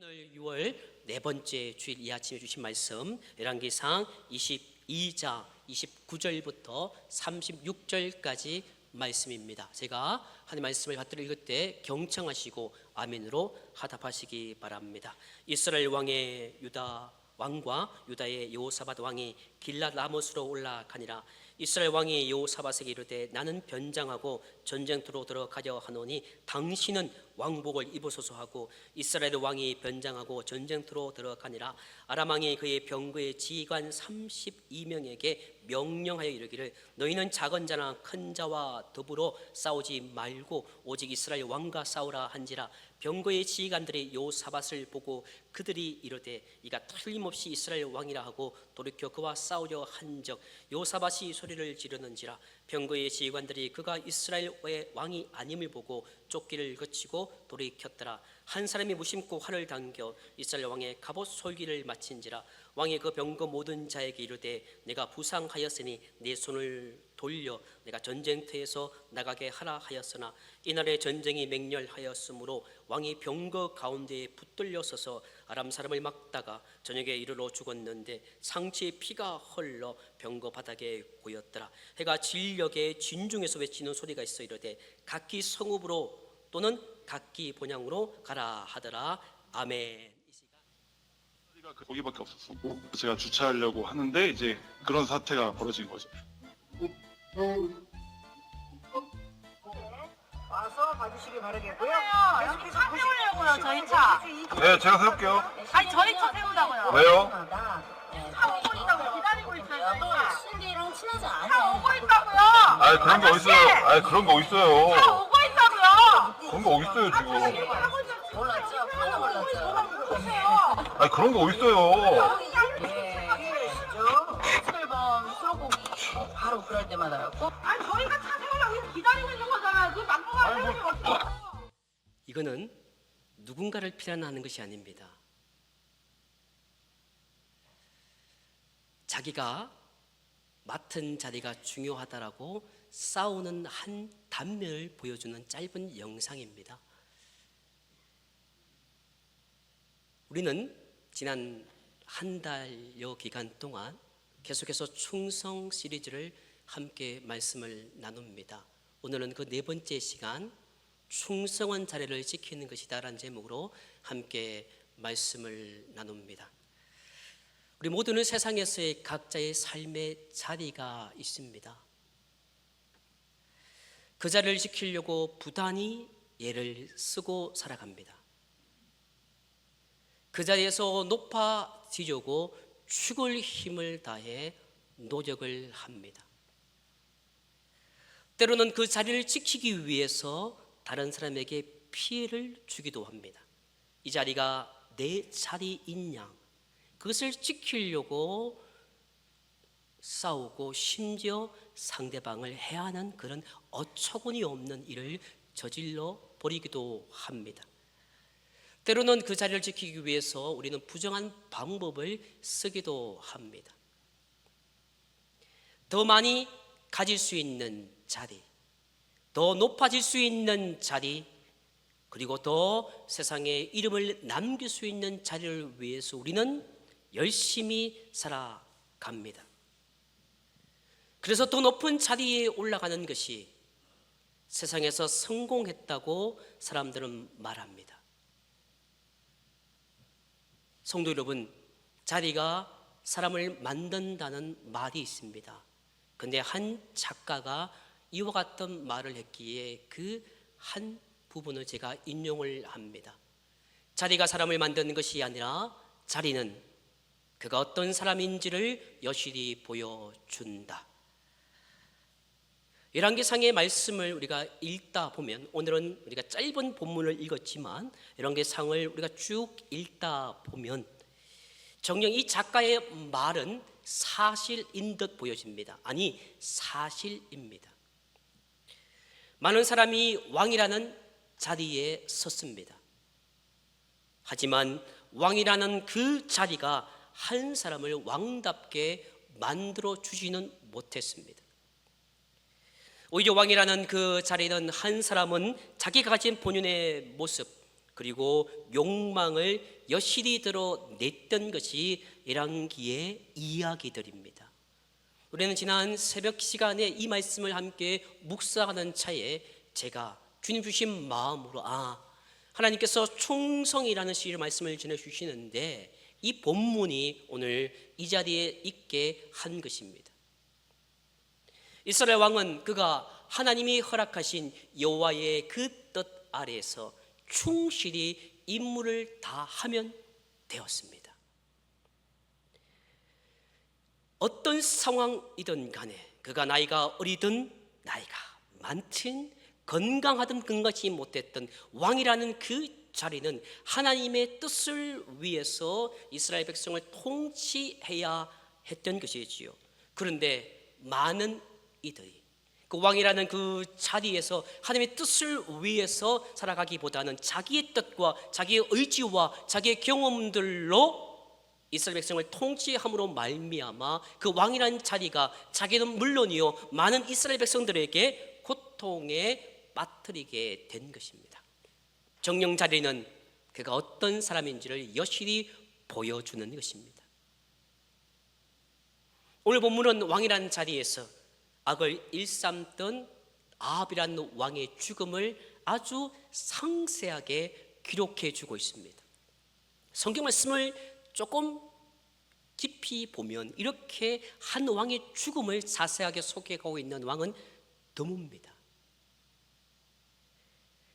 오늘 6월 네 번째 주일 이 아침에 주신 말씀 열왕기상 22장 29절부터 36절까지 말씀입니다. 제가 하나님 말씀을 받들어 읽을 때 경청하시고 아멘으로 하답하시기 바랍니다. 이스라엘 왕의 유다 왕과 유다의 여호사밧 왕이 길랏 라못으로 올라가니라. 이스라엘 왕이 여호사밧에게 이르되 나는 변장하고 전쟁터로 들어가려 하노니 당신은 왕복을 입으소서 하고 이스라엘 왕이 변장하고 전쟁터로 들어가니라. 아람 왕이 그의 병거의 지휘관 32명에게 명령하여 이르기를 너희는 작은 자나 큰 자와 더불어 싸우지 말고 오직 이스라엘 왕과 싸우라 한지라. 병거의 지휘관들이 여호사밧을 보고 그들이 이르되 이가 틀림없이 이스라엘 왕이라 하고 돌이켜 그와 싸우려 한즉 여호사밧이 소리를 지르는지라. 병거의 지휘관들이 그가 이스라엘의 왕이 아님을 보고 쫓기를 그치고 돌이켰더라. 한 사람이 무심코 활을 당겨 이스라엘 왕의 갑옷 솔기를 마친지라. 왕이 그 병거 모든 자에게 이르되 내가 부상하였으니 내 손을 돌려 내가 전쟁터에서 나가게 하라 하였으나 이날에 전쟁이 맹렬하였으므로 왕이 병거 가운데에 붙들려 서서 아람 사람을 막다가 저녁에 이르러 죽었는데 상체에 피가 흘러 병거 바닥에 고였더라. 해가 진력에 진중에서 외치는 소리가 있어 이르되 각기 성읍으로 또는 각기 본향으로 가라 하더라. 아멘. 거기밖에 없었고 제가 주차하려고 하는데 이제 그런 사태가 벌어진 거죠. 와서 봐주시기 바라겠고요. 여기 차 세우려고요, 저희 차. 네, 제가 세울게요. 아니, 저희 차 세우자고요. 왜요? 차 오고 있다고 기다리고 있어요. 신디랑 친하지 차 않아. 오고 있다고요. 아니 그런 거 어딨어요? 아니 그런 거 차 어딨어요? 오고 있다고요. 그런 거 어딨어요 지금? 몰랐죠? 하나 몰랐죠? 아니 그런 거 어딨어요? 계시죠? 7번 소고기 바로 그럴 때마다였고. 아니, 저희가 차 세우려고 여기 기다리고 있는 거잖아요. 그 막고가 세울 수 없어. 이거는 누군가를 비난하는 것이 아닙니다. 자기가 맡은 자리가 중요하다라고 싸우는 한 단면을 보여주는 짧은 영상입니다. 우리는 지난 한 달여 기간 동안 계속해서 충성 시리즈를 함께 말씀을 나눕니다. 오늘은 그 네 번째 시간 충성한 자리를 지키는 것이다 라는 제목으로 함께 말씀을 나눕니다. 우리 모두는 세상에서의 각자의 삶의 자리가 있습니다. 그 자리를 지키려고 부단히 애를 쓰고 살아갑니다. 그 자리에서 높아지려고 죽을 힘을 다해 노력을 합니다. 때로는 그 자리를 지키기 위해서 다른 사람에게 피해를 주기도 합니다. 이 자리가 내 자리인 양 그것을 지키려고 싸우고 심지어 상대방을 해하는 그런 어처구니 없는 일을 저질러 버리기도 합니다. 때로는 그 자리를 지키기 위해서 우리는 부정한 방법을 쓰기도 합니다. 더 많이 가질 수 있는 자리, 더 높아질 수 있는 자리, 그리고 더 세상에 이름을 남길 수 있는 자리를 위해서 우리는 열심히 살아갑니다. 그래서 더 높은 자리에 올라가는 것이 세상에서 성공했다고 사람들은 말합니다. 성도 여러분, 자리가 사람을 만든다는 말이 있습니다. 근데 한 작가가 이와 같은 말을 했기에 그 한 부분을 제가 인용을 합니다. 자리가 사람을 만드는 것이 아니라 자리는 그가 어떤 사람인지를 여실히 보여준다. 열왕기상의 말씀을 우리가 읽다 보면 오늘은 우리가 짧은 본문을 읽었지만 열왕기상을 우리가 쭉 읽다 보면 정녕 이 작가의 말은 사실인 듯 보여집니다. 아니 사실입니다. 많은 사람이 왕이라는 자리에 섰습니다. 하지만 왕이라는 그 자리가 한 사람을 왕답게 만들어 주지는 못했습니다. 오히려 왕이라는 그 자리는 한 사람은 자기가 가진 본연의 모습, 그리고 욕망을 여실히 드러냈던 것이 열왕기의 이야기들입니다. 우리는 지난 새벽 시간에 이 말씀을 함께 묵상하는 차에 제가 주님 주신 마음으로 하나님께서 충성이라는 시를 말씀을 전해주시는데 이 본문이 오늘 이 자리에 있게 한 것입니다. 이스라엘 왕은 그가 하나님이 허락하신 여호와의 그 뜻 아래에서 충실히 임무를 다하면 되었습니다. 어떤 상황이든 간에 그가 나이가 어리든 나이가 많든 건강하든 건강하지 못했던 왕이라는 그 자리는 하나님의 뜻을 위해서 이스라엘 백성을 통치해야 했던 것이지요. 그런데 많은 이들이 그 왕이라는 그 자리에서 하나님의 뜻을 위해서 살아가기보다는 자기의 뜻과 자기의 의지와 자기의 경험들로 이스라엘 백성을 통치함으로 말미암아 그 왕이라는 자리가 자기는 물론이요 많은 이스라엘 백성들에게 고통에 빠뜨리게 된 것입니다. 정령 자리는 그가 어떤 사람인지를 여실히 보여주는 것입니다. 오늘 본문은 왕이라는 자리에서 악을 일삼던 아합이라는 왕의 죽음을 아주 상세하게 기록해 주고 있습니다. 성경 말씀을 조금 깊이 보면 이렇게 한 왕의 죽음을 자세하게 소개하고 있는 왕은 드뭅니다.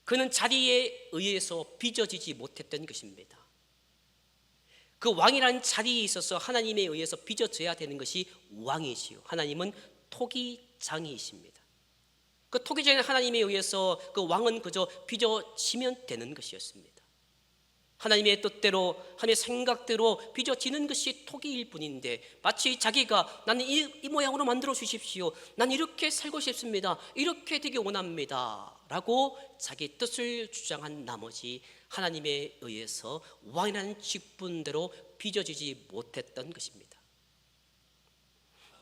그는 자리에 의해서 빚어지지 못했던 것입니다. 그 왕이라는 자리에 있어서 하나님에 의해서 빚어져야 되는 것이 왕이지요. 하나님은 토기장이십니다. 그 토기장인 하나님에 의해서 그 왕은 그저 빚어지면 되는 것이었습니다. 하나님의 뜻대로 하나님의 생각대로 빚어지는 것이 토기일 뿐인데 마치 자기가 나는 이 모양으로 만들어 주십시오, 난 이렇게 살고 싶습니다, 이렇게 되기 원합니다 라고 자기 뜻을 주장한 나머지 하나님에 의해서 왕이라는 직분대로 빚어지지 못했던 것입니다.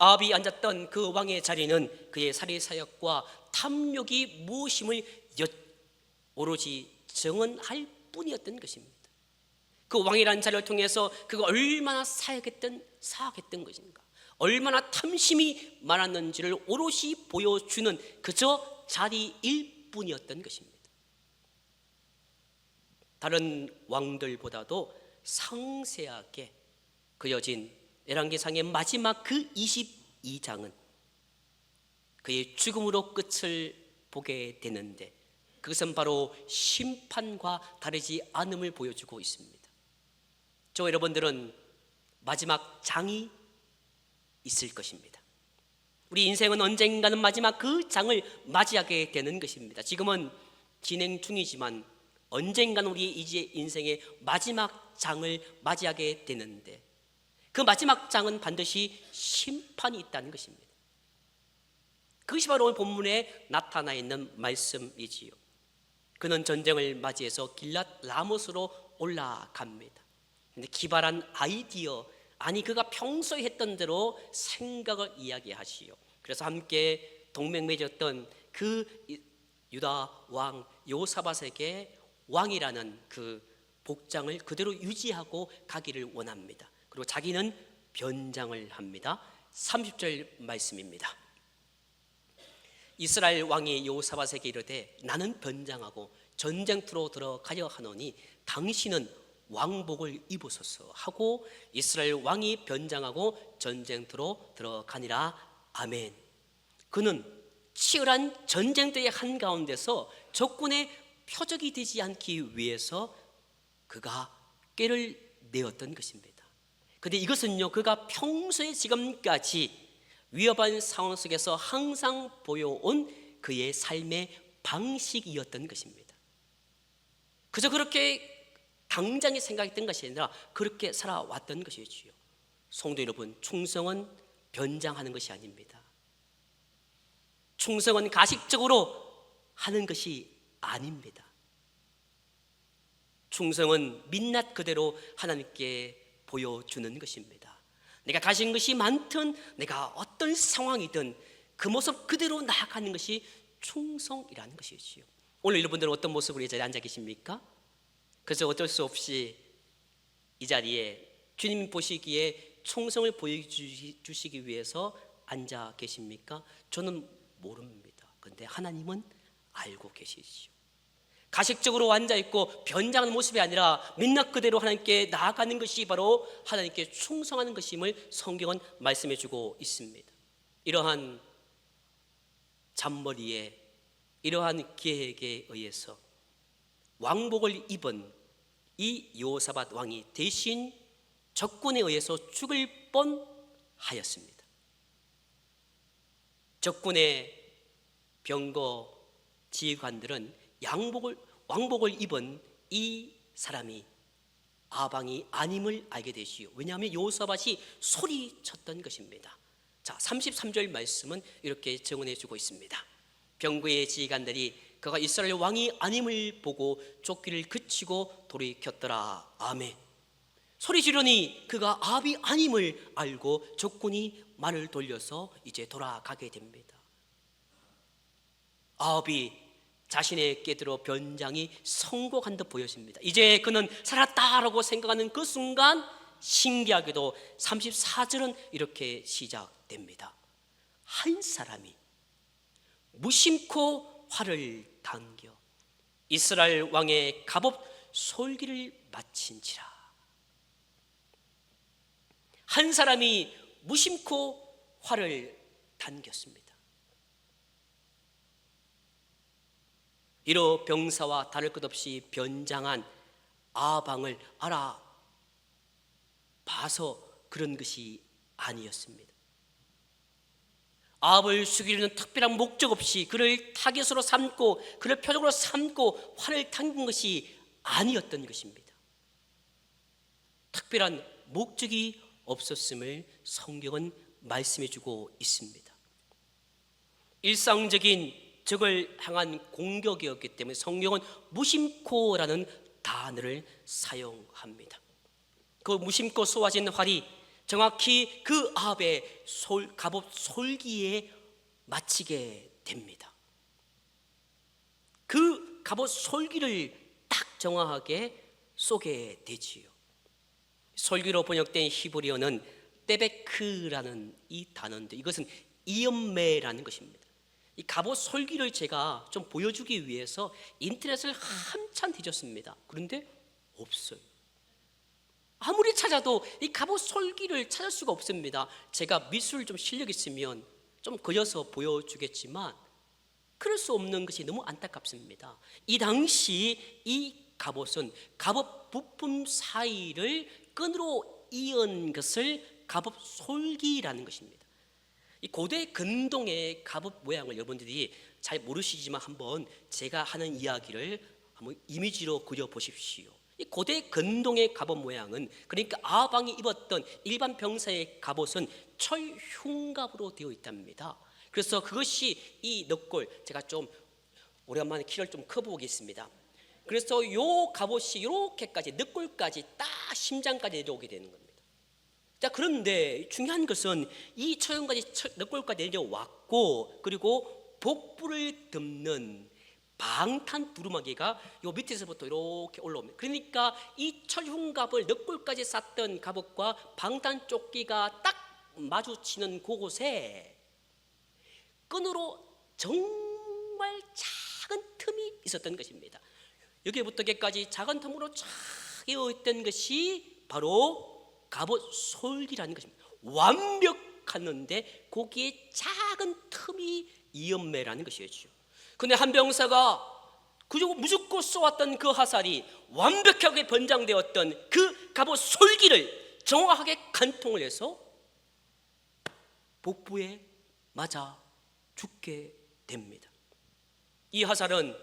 아합이 앉았던 그 왕의 자리는 그의 살해사역과 탐욕이 무엇임을 오로지 증언할 뿐이었던 것입니다. 그 왕이라는 자리를 통해서 그가 얼마나 사악했던 것인가, 얼마나 탐심이 많았는지를 오롯이 보여주는 그저 자리일 뿐이었던 것입니다. 다른 왕들보다도 상세하게 그려진 열왕기상의 마지막 그 22장은 그의 죽음으로 끝을 보게 되는데 그것은 바로 심판과 다르지 않음을 보여주고 있습니다. 저 여러분들은 마지막 장이 있을 것입니다. 우리 인생은 언젠가는 마지막 그 장을 맞이하게 되는 것입니다. 지금은 진행 중이지만 언젠가는 우리 이제 인생의 마지막 장을 맞이하게 되는데 그 마지막 장은 반드시 심판이 있다는 것입니다. 그것이 바로 오늘 본문에 나타나 있는 말씀이지요. 그는 전쟁을 맞이해서 길랏 라못으로 올라갑니다. 근데 기발한 아이디어, 그가 평소에 했던 대로 생각을 이야기하시오. 그래서 함께 동맹 맺었던 그 유다 왕 요사밧에게 왕이라는 그 복장을 그대로 유지하고 가기를 원합니다. 그리고 자기는 변장을 합니다. 30절 말씀입니다. 이스라엘 왕이 여호사밧에게 이르되 나는 변장하고 전쟁터로 들어가려 하노니 당신은 왕복을 입으소서 하고 이스라엘 왕이 변장하고 전쟁터로 들어가니라. 아멘. 그는 치열한 전쟁터의 한가운데서 적군의 표적이 되지 않기 위해서 그가 꾀를 내었던 것입니다. 그런데 이것은요, 그가 평소에 지금까지 위협한 상황 속에서 항상 보여온 그의 삶의 방식이었던 것입니다. 그저 그렇게 당장에 생각했던 것이 아니라 그렇게 살아왔던 것이지요. 성도 여러분, 충성은 변장하는 것이 아닙니다. 충성은 가식적으로 하는 것이 아닙니다. 충성은 민낯 그대로 하나님께 보여주는 것입니다. 내가 가진 것이 많든 내가 어떤 상황이든 그 모습 그대로 나아가는 것이 충성이라는 것이지요. 오늘 여러분들은 어떤 모습으로 이 자리에 앉아 계십니까? 그래서 어쩔 수 없이 이 자리에 주님 보시기에 충성을 보여주시기 위해서 앉아 계십니까? 저는 모릅니다. 그런데 하나님은 알고 계시지요. 가식적으로 앉아있고 변장하는 모습이 아니라 민낯 그대로 하나님께 나아가는 것이 바로 하나님께 충성하는 것임을 성경은 말씀해 주고 있습니다. 이러한 잔머리에 이러한 계획에 의해서 왕복을 입은 이 여호사밧 왕이 대신 적군에 의해서 죽을 뻔하였습니다. 적군의 병거 지휘관들은 왕복을 입은 이 사람이 아방이 아님을 알게 되시오. 왜냐하면 여호사밧이 소리쳤던 것입니다. 자, 33절 말씀은 이렇게 증언해 주고 있습니다. 병거의 지휘관들이 그가 이스라엘 왕이 아님을 보고 쫓기를 그치고 돌이켰더라. 아멘. 소리 지르니 그가 아합이 아님을 알고 적군이 말을 돌려서 이제 돌아가게 됩니다. 아합이 자신의 깨들어 변장이 성공한 듯 보여집니다. 이제 그는 살았다라고 생각하는 그 순간 신기하게도 34절은 이렇게 시작됩니다. 한 사람이 무심코 활을 당겨 이스라엘 왕의 갑옷 솔기를 마친지라. 한 사람이 무심코 활을 당겼습니다. 이로 병사와 다를 것 없이 변장한 아방을 알아봐서 그런 것이 아니었습니다. 아합을 죽이려는 특별한 목적 없이 그를 타겟으로 삼고 그를 표적으로 삼고 활을 당긴 것이 아니었던 것입니다. 특별한 목적이 없었음을 성경은 말씀해 주고 있습니다. 일상적인 적을 향한 공격이었기 때문에 성경은 무심코라는 단어를 사용합니다. 그 무심코 쏘아진 활이 정확히 그 아합의 갑옷 솔기에 맞히게 됩니다. 그 갑옷 솔기를 딱 정확하게 쏘게 되지요. 솔기로 번역된 히브리어는 떼베크라는 이 단어인데 이것은 이연매라는 것입니다. 이 갑옷 솔기를 제가 좀 보여주기 위해서 인터넷을 한참 뒤졌습니다. 그런데 없어요. 아무리 찾아도 이 갑옷 솔기를 찾을 수가 없습니다. 제가 미술 좀 실력 있으면 좀 그려서 보여주겠지만 그럴 수 없는 것이 너무 안타깝습니다. 이 당시 이 갑옷은 갑옷 부품 사이를 끈으로 이은 것을 갑옷 솔기라는 것입니다. 이 고대 근동의 갑옷 모양을 여러분들이 잘 모르시지만 한번 제가 하는 이야기를 한번 이미지로 그려 보십시오. 이 고대 근동의 갑옷 모양은 그러니까 아방이 입었던 일반 병사의 갑옷은 철흉갑으로 되어 있답니다. 그래서 그것이 이 넉골, 제가 좀 오랜만에 키를 좀 커보겠습니다. 그래서 요 갑옷이 이렇게까지 넉골까지 딱 심장까지 내려오게 되는 겁니다. 자, 그런데 중요한 것은 이 철흉까지 넉골까지 내려왔고 그리고 복부를 덮는 방탄 두루마기가 요 밑에서부터 이렇게 올라옵니다. 그러니까 이 철흉갑을 넉골까지 쌌던 갑옷과 방탄 조끼가 딱 마주치는 그곳에 끈으로 정말 작은 틈이 있었던 것입니다. 여기부터 여기까지 작은 틈으로 쫙 이어있던 것이 바로 갑옷 솔기라는 것입니다. 완벽했는데 거기에 작은 틈이 이연매라는 것이었죠. 근데 한 병사가 무조건 쏘았던 그 화살이 완벽하게 변장되었던 그 갑옷 솔기를 정확하게 간통을 해서 복부에 맞아 죽게 됩니다. 이 화살은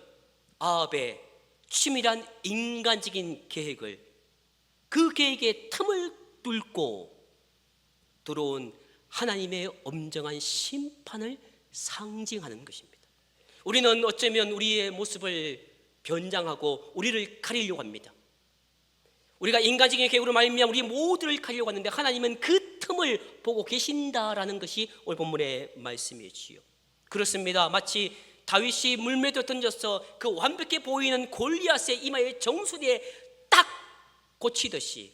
아합의 치밀한 인간적인 계획을 그 계획의 틈을 뚫고 들어온 하나님의 엄정한 심판을 상징하는 것입니다. 우리는 어쩌면 우리의 모습을 변장하고 우리를 가리려고 합니다. 우리가 인간적인 계획으로 말미암아 우리 모두를 가리려고 하는데 하나님은 그 틈을 보고 계신다라는 것이 오늘 본문의 말씀이지요. 그렇습니다. 마치 다윗이 물매도 던져서 그 완벽해 보이는 골리앗의 이마에 정수리에 꽂히듯이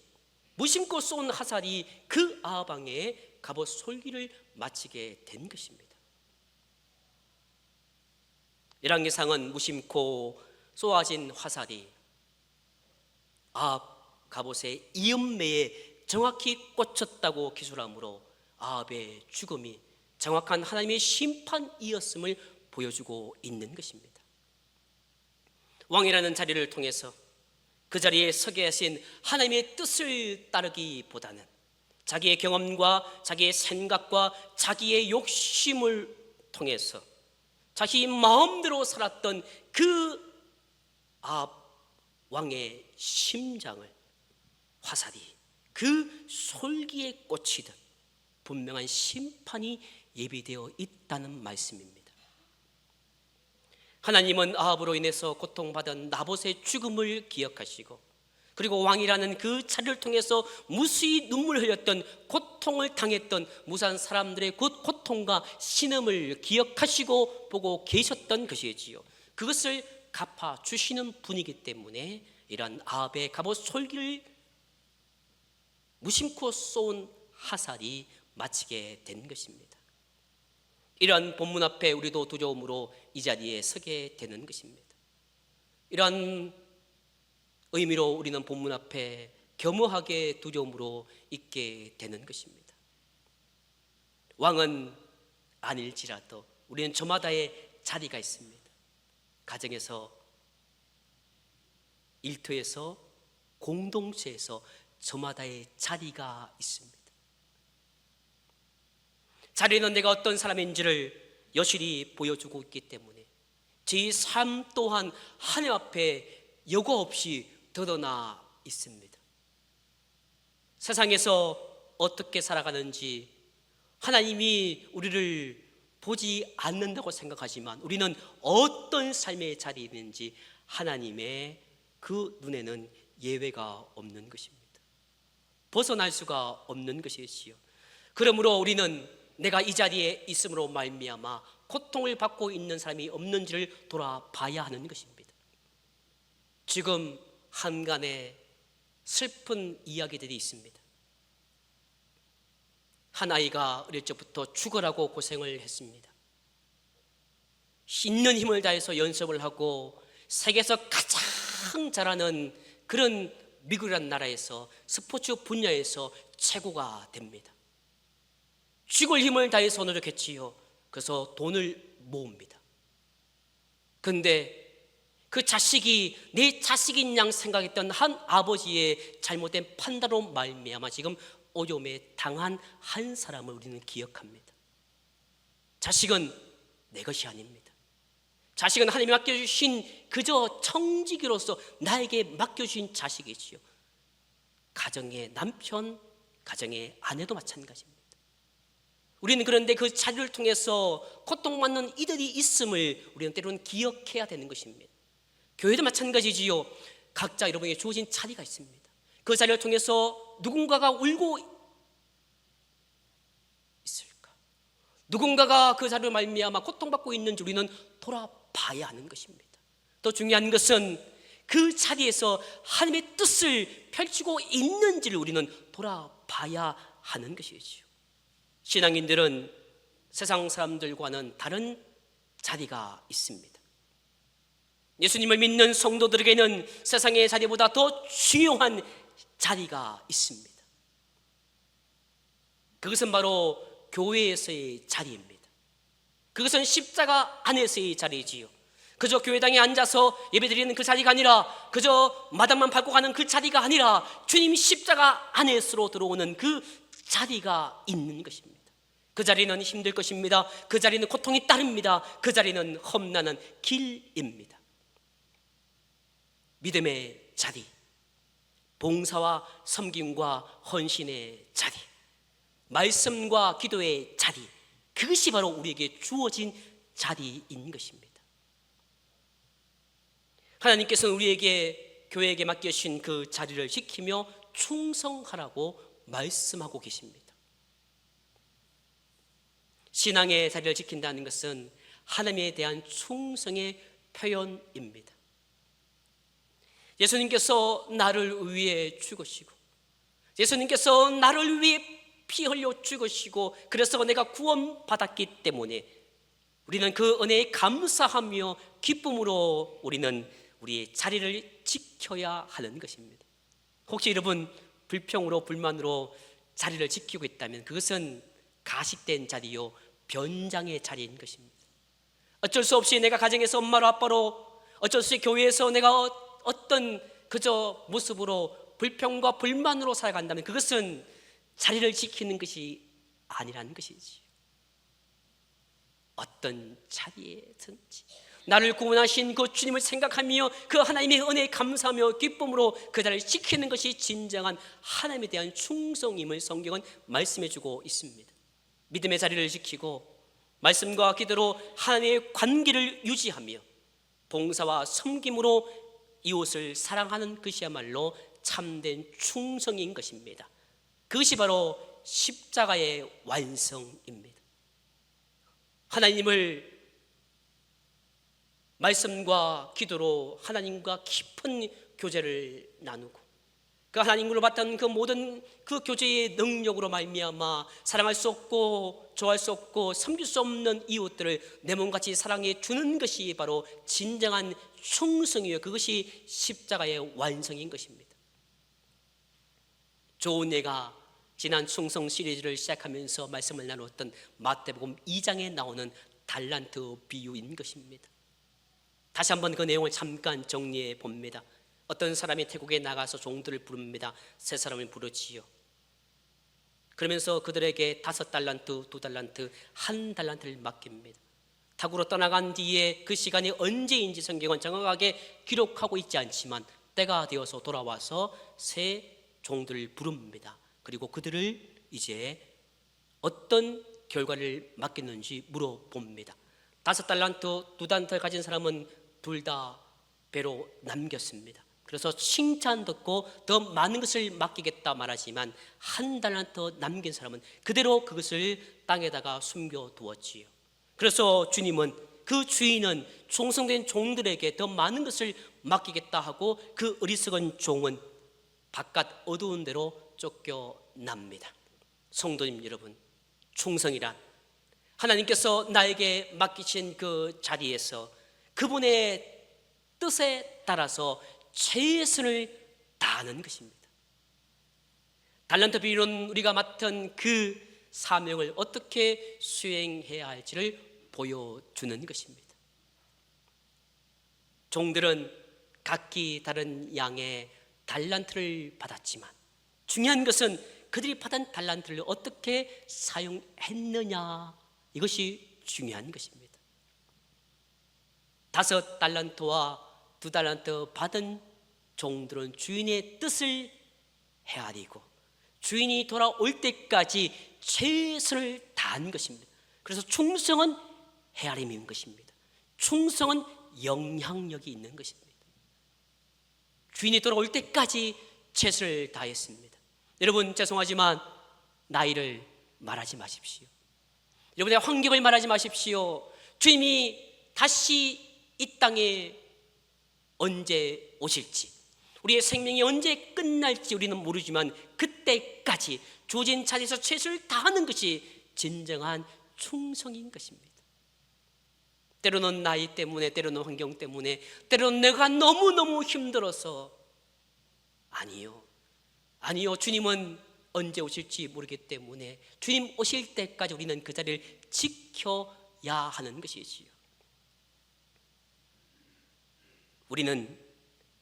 무심코 쏜 화살이 그 아방의 갑옷 솔기를 마치게 된 것입니다. 열왕기상은 무심코 쏘아진 화살이 아합 갑옷의 이음매에 정확히 꽂혔다고 기술하므로 아합의 죽음이 정확한 하나님의 심판이었음을 보여주고 있는 것입니다. 왕이라는 자리를 통해서 그 자리에 서게 하신 하나님의 뜻을 따르기보다는 자기의 경험과 자기의 생각과 자기의 욕심을 통해서 자기 마음대로 살았던 그 아합 왕의 심장을 화살이 그 솔기에 꽂히듯 분명한 심판이 예비되어 있다는 말씀입니다. 하나님은 아합으로 인해서 고통받은 나봇의 죽음을 기억하시고 그리고 왕이라는 그 자리를 통해서 무수히 눈물을 흘렸던 고통을 당했던 무수한 사람들의 그 고통과 신음을 기억하시고 보고 계셨던 것이지요. 그것을 갚아주시는 분이기 때문에 이러한 아합의 갑옷 솔기를 무심코 쏜 화살이 마치게 된 것입니다. 이러한 본문 앞에 우리도 두려움으로 이 자리에 서게 되는 것입니다. 이러한 의미로 우리는 본문 앞에 겸허하게 두려움으로 있게 되는 것입니다. 왕은 아닐지라도 우리는 저마다의 자리가 있습니다. 가정에서, 일터에서, 공동체에서 저마다의 자리가 있습니다. 자리는 내가 어떤 사람인지를 여실히 보여주고 있기 때문에 제 삶 또한 하나님 앞에 여과 없이 드러나 있습니다. 세상에서 어떻게 살아가는지 하나님이 우리를 보지 않는다고 생각하지만 우리는 어떤 삶의 자리에 있는지 하나님의 그 눈에는 예외가 없는 것입니다. 벗어날 수가 없는 것이지요. 그러므로 우리는 내가 이 자리에 있음으로 말미암아 고통을 받고 있는 사람이 없는지를 돌아봐야 하는 것입니다. 지금 한간에 슬픈 이야기들이 있습니다. 한 아이가 어릴 적부터 죽으라고 고생을 했습니다. 있는 힘을 다해서 연습을 하고 세계에서 가장 잘하는 그런 미국이라는 나라에서 스포츠 분야에서 최고가 됩니다. 죽을 힘을 다해서 노력했지요. 그래서 돈을 모읍니다. 그런데 그 자식이 내 자식인 양 생각했던 한 아버지의 잘못된 판단으로 말미암아 지금 어려움에 당한 한 사람을 우리는 기억합니다. 자식은 내 것이 아닙니다. 자식은 하나님이 맡겨주신 그저 청지기로서 나에게 맡겨주신 자식이지요. 가정의 남편, 가정의 아내도 마찬가지입니다. 우리는 그런데 그 자리를 통해서 고통받는 이들이 있음을 우리는 때로는 기억해야 되는 것입니다. 교회도 마찬가지지요. 각자 여러분에게 주어진 자리가 있습니다. 그 자리를 통해서 누군가가 울고 있을까? 누군가가 그 자리를 말미암아 고통받고 있는지 우리는 돌아봐야 하는 것입니다. 더 중요한 것은 그 자리에서 하나님의 뜻을 펼치고 있는지를 우리는 돌아봐야 하는 것이지요. 신앙인들은 세상 사람들과는 다른 자리가 있습니다. 예수님을 믿는 성도들에게는 세상의 자리보다 더 중요한 자리가 있습니다. 그것은 바로 교회에서의 자리입니다. 그것은 십자가 안에서의 자리지요. 그저 교회당에 앉아서 예배드리는 그 자리가 아니라 그저 마당만 밟고 가는 그 자리가 아니라 주님 십자가 안에서로 들어오는 그 자리가 있는 것입니다. 그 자리는 힘들 것입니다. 그 자리는 고통이 따릅니다. 그 자리는 험난한 길입니다. 믿음의 자리, 봉사와 섬김과 헌신의 자리, 말씀과 기도의 자리, 그것이 바로 우리에게 주어진 자리인 것입니다. 하나님께서는 우리에게 교회에게 맡겨주신 그 자리를 지키며 충성하라고 말씀하고 계십니다. 신앙의 자리를 지킨다는 것은 하나님에 대한 충성의 표현입니다. 예수님께서 나를 위해 죽으시고, 예수님께서 나를 위해 피 흘려 죽으시고, 그래서 내가 구원받았기 때문에 우리는 그 은혜에 감사하며 기쁨으로 우리는 우리의 자리를 지켜야 하는 것입니다. 혹시 여러분 불평으로 불만으로 자리를 지키고 있다면 그것은 가식된 자리요, 변장의 자리인 것입니다. 어쩔 수 없이 내가 가정에서 엄마로 아빠로, 어쩔 수 없이 교회에서 내가 어떤 그저 모습으로 불평과 불만으로 살아간다면 그것은 자리를 지키는 것이 아니라는 것이지. 어떤 자리에든지 나를 구원하신 그 주님을 생각하며 그 하나님의 은혜에 감사하며 기쁨으로 그 자리를 지키는 것이 진정한 하나님에 대한 충성임을 성경은 말씀해 주고 있습니다. 믿음의 자리를 지키고 말씀과 기도로 하나님의 관계를 유지하며 봉사와 섬김으로 이웃을 사랑하는 것이야말로 참된 충성인 것입니다. 그것이 바로 십자가의 완성입니다. 하나님을 말씀과 기도로 하나님과 깊은 교제를 나누고 그 하나님으로 받던 그 모든 그 교제의 능력으로 말미암아 사랑할 수 없고 좋아할 수 없고 섬길 수 없는 이웃들을 내 몸같이 사랑해 주는 것이 바로 진정한 충성이요, 그것이 십자가의 완성인 것입니다. 좋은 예가 지난 충성 시리즈를 시작하면서 말씀을 나누었던 마태복음 2장에 나오는 달란트 비유인 것입니다. 다시 한번 그 내용을 잠깐 정리해 봅니다. 어떤 사람이 태국에 나가서 종들을 부릅니다. 세 사람을 부르지요. 그러면서 그들에게 5달란트, 2달란트, 1달란트를 맡깁니다. 타국으로 떠나간 뒤에 그 시간이 언제인지 성경은 정확하게 기록하고 있지 않지만 때가 되어서 돌아와서 새 종들을 부릅니다. 그리고 그들을 이제 어떤 결과를 맡겼는지 물어봅니다. 5달란트, 2달란트를 가진 사람은 둘 다 배로 남겼습니다. 그래서 칭찬 듣고 더 많은 것을 맡기겠다 말하지만 1달란트 남긴 사람은 그대로 그것을 땅에다가 숨겨두었지요. 그래서 주님은 그 주인은 충성된 종들에게 더 많은 것을 맡기겠다 하고 그 어리석은 종은 바깥 어두운 데로 쫓겨납니다. 성도님 여러분, 충성이란 하나님께서 나에게 맡기신 그 자리에서 그분의 뜻에 따라서 최선을 다하는 것입니다. 달란트 비유는 우리가 맡은 그 사명을 어떻게 수행해야 할지를 보여주는 것입니다. 종들은 각기 다른 양의 달란트를 받았지만 중요한 것은 그들이 받은 달란트를 어떻게 사용했느냐, 이것이 중요한 것입니다. 5달란트와 2달란트 받은 종들은 주인의 뜻을 헤아리고 주인이 돌아올 때까지 최선을 다한 것입니다. 그래서 충성은 헤아림인 것입니다. 충성은 영향력이 있는 것입니다. 주인이 돌아올 때까지 최선을 다했습니다. 여러분, 죄송하지만 나이를 말하지 마십시오. 여러분의 환경을 말하지 마십시오. 주님이 다시 이 땅에 언제 오실지, 우리의 생명이 언제 끝날지 우리는 모르지만 그때까지 주어진 자리에서 최선을 다하는 것이 진정한 충성인 것입니다. 때로는 나이 때문에, 때로는 환경 때문에, 때로는 내가 너무너무 힘들어서, 아니요, 주님은 언제 오실지 모르기 때문에 주님 오실 때까지 우리는 그 자리를 지켜야 하는 것이지요. 우리는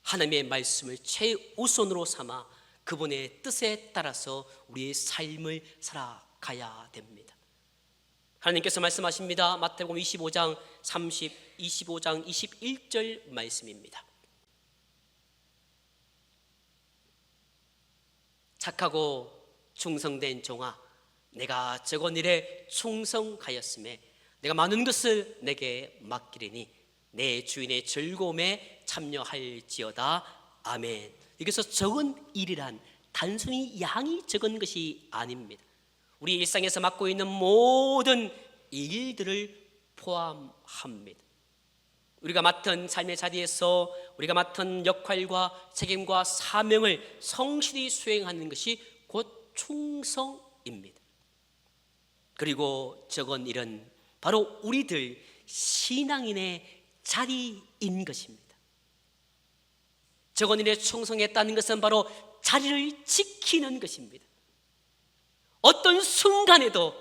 하나님의 말씀을 최우선으로 삼아 그분의 뜻에 따라서 우리의 삶을 살아가야 됩니다. 하나님께서 말씀하십니다. 마태복음 25장 21절 말씀입니다. 착하고 충성된 종아, 내가 적은 일에 충성하였음에 내가 많은 것을 내게 맡기리니 내 주인의 즐거움에 참여할지어다. 아멘. 여기서 적은 일이란 단순히 양이 적은 것이 아닙니다. 우리 일상에서 맡고 있는 모든 일들을 포함합니다. 우리가 맡은 삶의 자리에서 우리가 맡은 역할과 책임과 사명을 성실히 수행하는 것이 곧 충성입니다. 그리고 적은 일은 바로 우리들 신앙인의 자리인 것입니다. 적은 일에 충성했다는 것은 바로 자리를 지키는 것입니다. 어떤 순간에도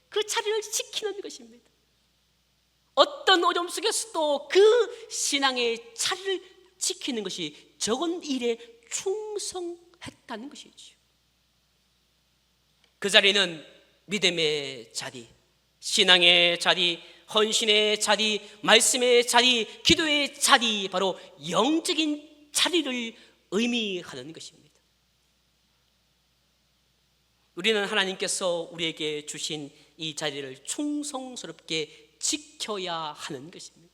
그 자리를 지키는 것입니다. 어떤 어려움 속에서도 그 신앙의 자리를 지키는 것이 적은 일에 충성했다는 것이죠. 그 자리는 믿음의 자리, 신앙의 자리, 헌신의 자리, 말씀의 자리, 기도의 자리, 바로 영적인 자리를 의미하는 것입니다. 우리는 하나님께서 우리에게 주신 이 자리를 충성스럽게 지켜야 하는 것입니다.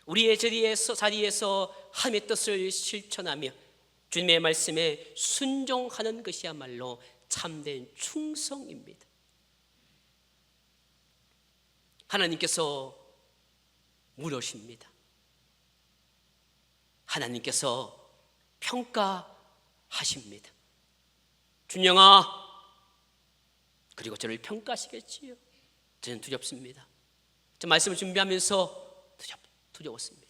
우리의 자리에서 하나님의 뜻을 실천하며 주님의 말씀에 순종하는 것이야말로 참된 충성입니다. 하나님께서 물으십니다. 하나님께서 평가하십니다. 준영아, 그리고 저를 평가하시겠지요. 저는 두렵습니다. 저 말씀을 준비하면서 두려웠습니다.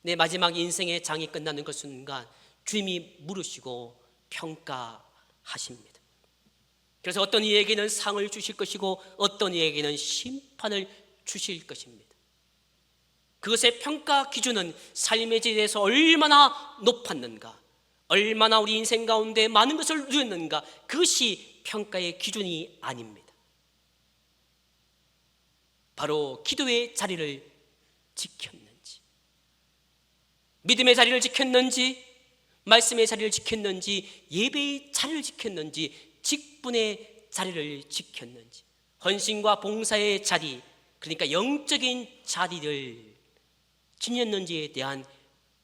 내 마지막 인생의 장이 끝나는 그 순간 주님이 물으시고 평가하십니다. 그래서 어떤 이에게는 상을 주실 것이고 어떤 이에게는 심판을 주실 것입니다. 그것의 평가 기준은 삶의 질에서 얼마나 높았는가, 얼마나 우리 인생 가운데 많은 것을 누렸는가, 그것이 평가의 기준이 아닙니다. 바로 기도의 자리를 지켰는지, 믿음의 자리를 지켰는지, 말씀의 자리를 지켰는지, 예배의 자리를 지켰는지, 직분의 자리를 지켰는지, 헌신과 봉사의 자리, 그러니까 영적인 자리를 지녔는지에 대한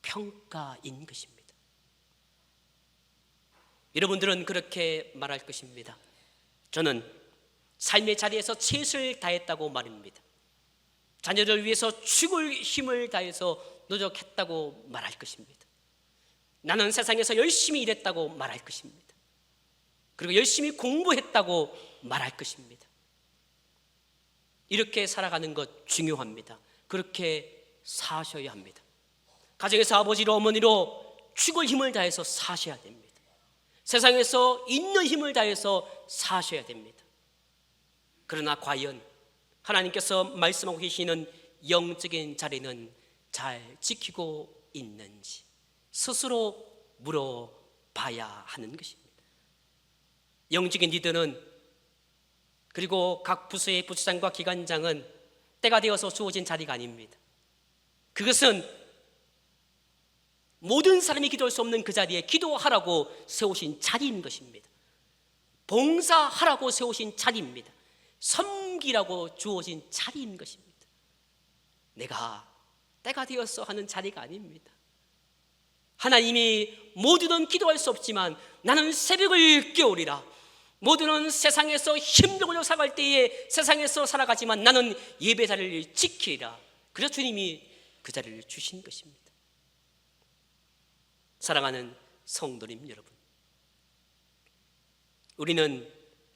평가인 것입니다. 여러분들은 그렇게 말할 것입니다. 저는 삶의 자리에서 최선을 다했다고 말입니다. 자녀를 위해서 죽을 힘을 다해서 노력했다고 말할 것입니다. 나는 세상에서 열심히 일했다고 말할 것입니다. 그리고 열심히 공부했다고 말할 것입니다. 이렇게 살아가는 것 중요합니다. 그렇게 사셔야 합니다. 가정에서 아버지로 어머니로 죽을 힘을 다해서 사셔야 됩니다. 세상에서 있는 힘을 다해서 사셔야 됩니다. 그러나 과연 하나님께서 말씀하고 계시는 영적인 자리는 잘 지키고 있는지 스스로 물어봐야 하는 것입니다. 영적인 리더는, 그리고 각 부서의 부처장과 기관장은 때가 되어서 주어진 자리가 아닙니다. 그것은 모든 사람이 기도할 수 없는 그 자리에 기도하라고 세우신 자리인 것입니다. 봉사하라고 세우신 자리입니다. 섬기라고 주어진 자리인 것입니다. 내가 때가 되어서 하는 자리가 아닙니다. 하나님이 모두는 기도할 수 없지만 나는 새벽을 깨우리라, 모두는 세상에서 힘들고 살아갈 때에 세상에서 살아가지만 나는 예배 자리를 지키리라, 그래서 주님이 그 자리를 주신 것입니다. 사랑하는 성도님 여러분, 우리는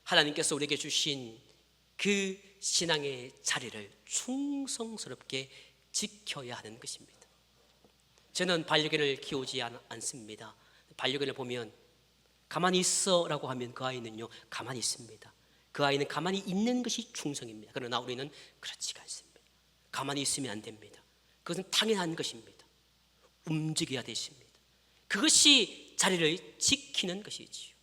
하나님께서 우리에게 주신 그 신앙의 자리를 충성스럽게 지켜야 하는 것입니다. 저는 반려견을 키우지 않습니다. 반려견을 보면 가만히 있어라고 하면 그 아이는요 가만히 있습니다. 그 아이는 가만히 있는 것이 충성입니다. 그러나 우리는 그렇지가 않습니다. 가만히 있으면 안 됩니다. 그것은 당연한 것입니다. 움직여야 되십니다. 그것이 자리를 지키는 것이지요.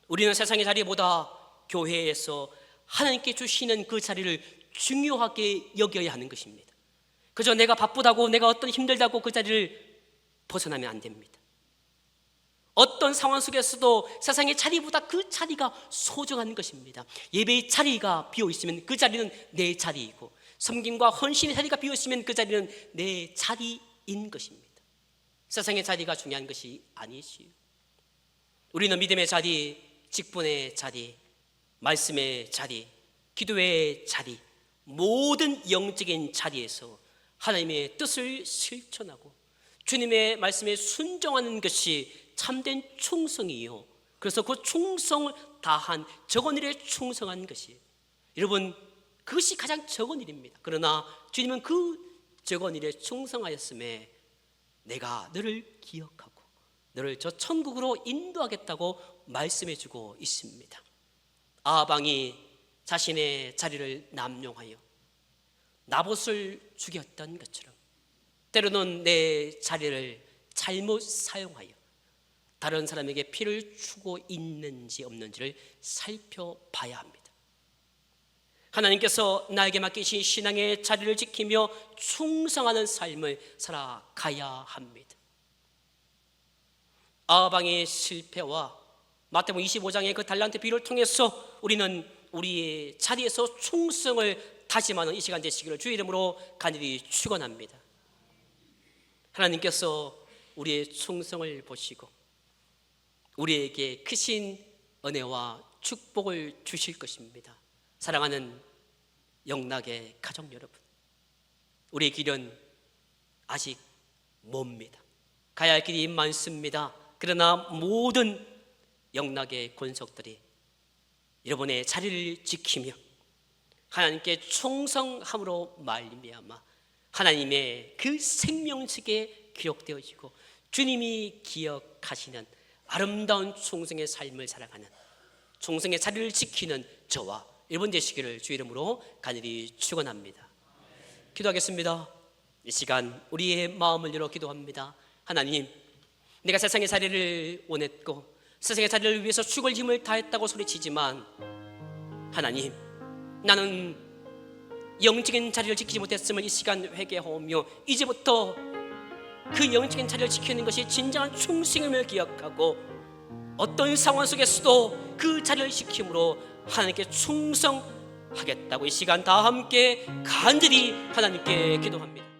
우리는 세상의 자리보다 교회에서 하나님께 주시는 그 자리를 중요하게 여겨야 하는 것입니다. 그저 내가 바쁘다고, 내가 어떤 힘들다고 그 자리를 벗어나면 안 됩니다. 어떤 상황 속에서도 세상의 자리보다 그 자리가 소중한 것입니다. 예배의 자리가 비어있으면 그 자리는 내 자리이고, 섬김과 헌신의 자리가 비어있으면 그 자리는 내 자리인 것입니다. 세상의 자리가 중요한 것이 아니지요. 우리는 믿음의 자리, 직분의 자리, 말씀의 자리, 기도의 자리, 모든 영적인 자리에서 하나님의 뜻을 실천하고 주님의 말씀에 순종하는 것이 참된 충성이요, 그래서 그 충성을 다한 적은 일에 충성한 것이, 여러분, 그것이 가장 적은 일입니다. 그러나 주님은 그 적은 일에 충성하였음에 내가 너를 기억하고 너를 저 천국으로 인도하겠다고 말씀해주고 있습니다. 아방이 자신의 자리를 남용하여 나봇을 죽였던 것처럼 때로는 내 자리를 잘못 사용하여 다른 사람에게 피를 주고 있는지 없는지를 살펴봐야 합니다. 하나님께서 나에게 맡기신 신앙의 자리를 지키며 충성하는 삶을 살아가야 합니다. 아방의 실패와 마태복음 25장의 그 달란트 비유를 통해서 우리는 우리의 자리에서 충성을 다짐하는 이 시간 되시기를 주의 이름으로 간절히 축원합니다. 하나님께서 우리의 충성을 보시고 우리에게 크신 은혜와 축복을 주실 것입니다. 사랑하는 영락의 가족 여러분, 우리의 길은 아직 멉니다. 가야 할 길이 많습니다. 그러나 모든 영락의 권속들이 여러분의 자리를 지키며 하나님께 충성함으로 말미암아 하나님의 그 생명책에 기록되어지고 주님이 기억하시는 아름다운 충성의 삶을 살아가는, 충성의 자리를 지키는 저와 여러분 되시기를 주 이름으로 간절히 축원합니다. 기도하겠습니다. 이 시간 우리의 마음을 열어 기도합니다. 하나님, 내가 세상의 자리를 원했고 세상의 자리를 위해서 죽을 힘을 다했다고 소리치지만 하나님, 나는 영적인 자리를 지키지 못했음을 이 시간 회개하오며 이제부터 그 영적인 자리를 지키는 것이 진정한 충성임을 기억하고 어떤 상황 속에서도 그 자리를 지킴으로 하나님께 충성하겠다고 이 시간 다 함께 간절히 하나님께 기도합니다.